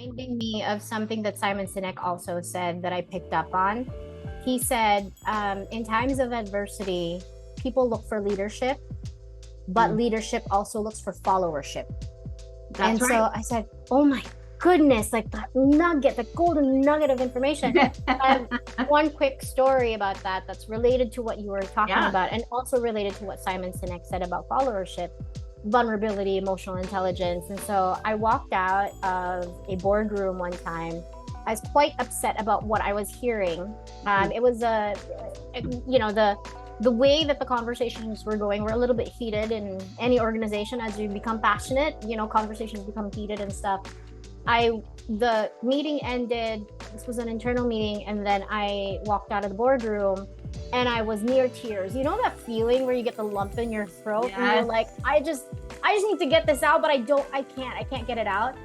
reminding me of something that Simon Sinek also said that I picked up on. He said, in times of adversity, people look for leadership, but leadership also looks for followership. That's right. So I said, oh my goodness, like that nugget, the golden nugget of information. One quick story about that that's related to what you were talking about, and also related to what Simon Sinek said about followership, vulnerability, emotional intelligence. And so I walked out of a boardroom one time. I was quite upset about what I was hearing. It was the way that the conversations were going were a little bit heated in any organization. As you become passionate, conversations become heated and stuff. The meeting ended. This was an internal meeting, and then I walked out of the boardroom and I was near tears. You know that feeling where you get the lump in your throat and you're like, I just need to get this out, but I can't get it out.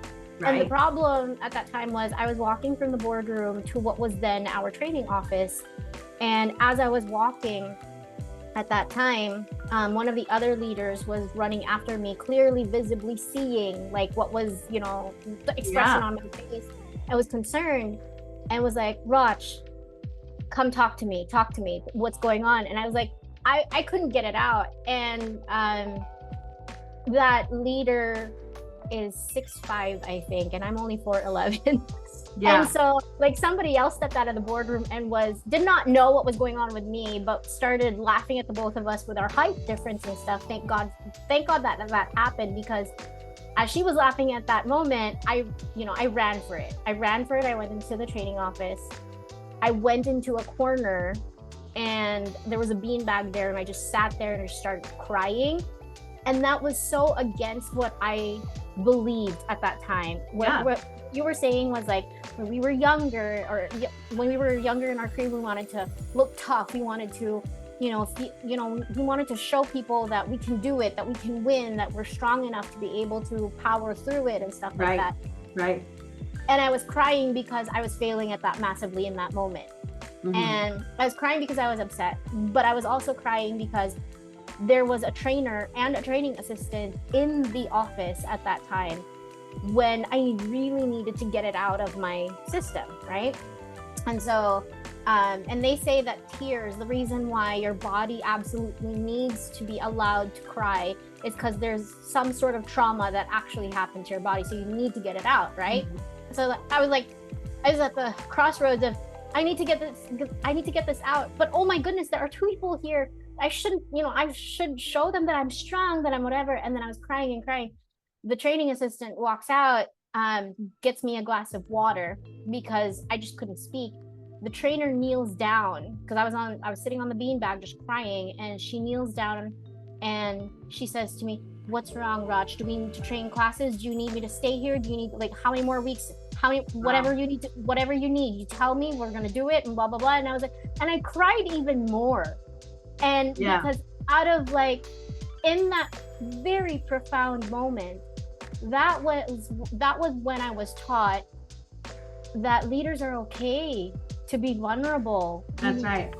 Right. And the problem at that time was I was walking from the boardroom to what was then our training office. And as I was walking at that time, one of the other leaders was running after me, clearly visibly seeing like what was, the expression on my face. I was concerned and was like, Roch, come talk to me, what's going on? And I was like, I couldn't get it out. And that leader is 6'5", I think, and I'm only 4'11". And so like somebody else stepped out of the boardroom and did not know what was going on with me, but started laughing at the both of us with our height difference and stuff. Thank God that happened, because as she was laughing at that moment, I ran for it. I went into the training office. I went into a corner and there was a beanbag there, and I just sat there and I started crying. And that was so against what I believed at that time. What you were saying was like, when we were younger in our career, we wanted to look tough. We wanted to, we wanted to show people that we can do it, that we can win, that we're strong enough to be able to power through it and stuff like that. Right. And I was crying because I was failing at that massively in that moment. Mm-hmm. And I was crying because I was upset, but I was also crying because there was a trainer and a training assistant in the office at that time when I really needed to get it out of my system, right? And so, and they say that tears, the reason why your body absolutely needs to be allowed to cry is because there's some sort of trauma that actually happened to your body. So you need to get it out, right? Mm-hmm. So I was at the crossroads of, I need to get this out. But oh my goodness, there are two people here. I should show them that I'm strong, that I'm whatever. And then I was crying and crying. The training assistant walks out, gets me a glass of water because I just couldn't speak. The trainer kneels down because I was sitting on the beanbag just crying, and she kneels down and she says to me, "What's wrong, Roch? Do we need to train classes? Do you need me to stay here? Do you need how many more weeks? Whatever you need, you tell me, we're going to do it," and blah, blah, blah. And I was like, and I cried even more. And because out of in that very profound moment, that was when I was taught that leaders are okay to be vulnerable. That's right.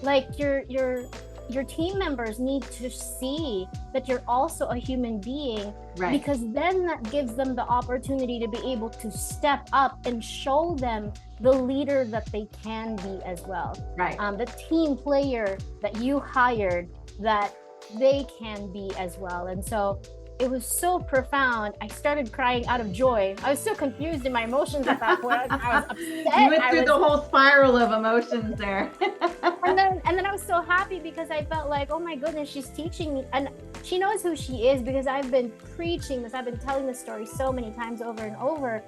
Like your team members need to see that you're also a human being, right? Because then that gives them the opportunity to be able to step up and show them the leader that they can be as well. Right. The team player that you hired, that they can be as well. And so it was so profound. I started crying out of joy. I was so confused in my emotions at that point. I was upset. You went through the whole spiral of emotions there. and then I was so happy because I felt like, oh my goodness, she's teaching me, and she knows who she is, because I've been preaching this. I've been telling this story so many times over and over.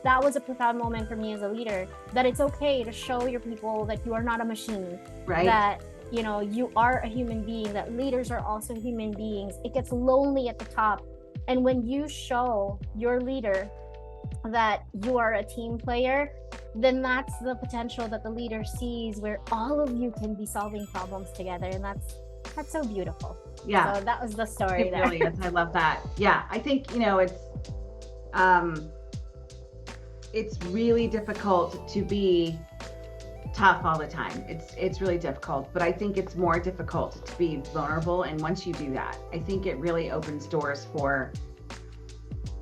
That was a profound moment for me as a leader, that it's okay to show your people that you are not a machine. Right. That you are a human being, that leaders are also human beings. It gets lonely at the top. And when you show your leader that you are a team player, then that's the potential that the leader sees, where all of you can be solving problems together. And that's so beautiful. Yeah. So that was the story there. It really is. I love that. Yeah. I think, it's really difficult to be tough all the time. It's really difficult, but I think it's more difficult to be vulnerable. And once you do that, I think it really opens doors for,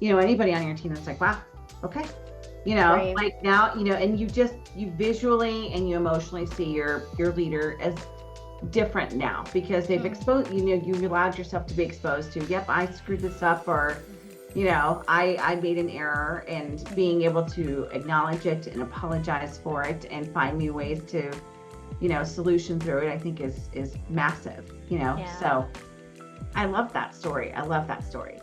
anybody on your team that's like, wow, okay, Right. like now, and you visually and you emotionally see your leader as different now because they've exposed, you allowed yourself to be exposed to, yep, I screwed this up, or, I made an error, and being able to acknowledge it and apologize for it and find new ways to, solution through it, I think is massive, Yeah. so I love that story. I love that story.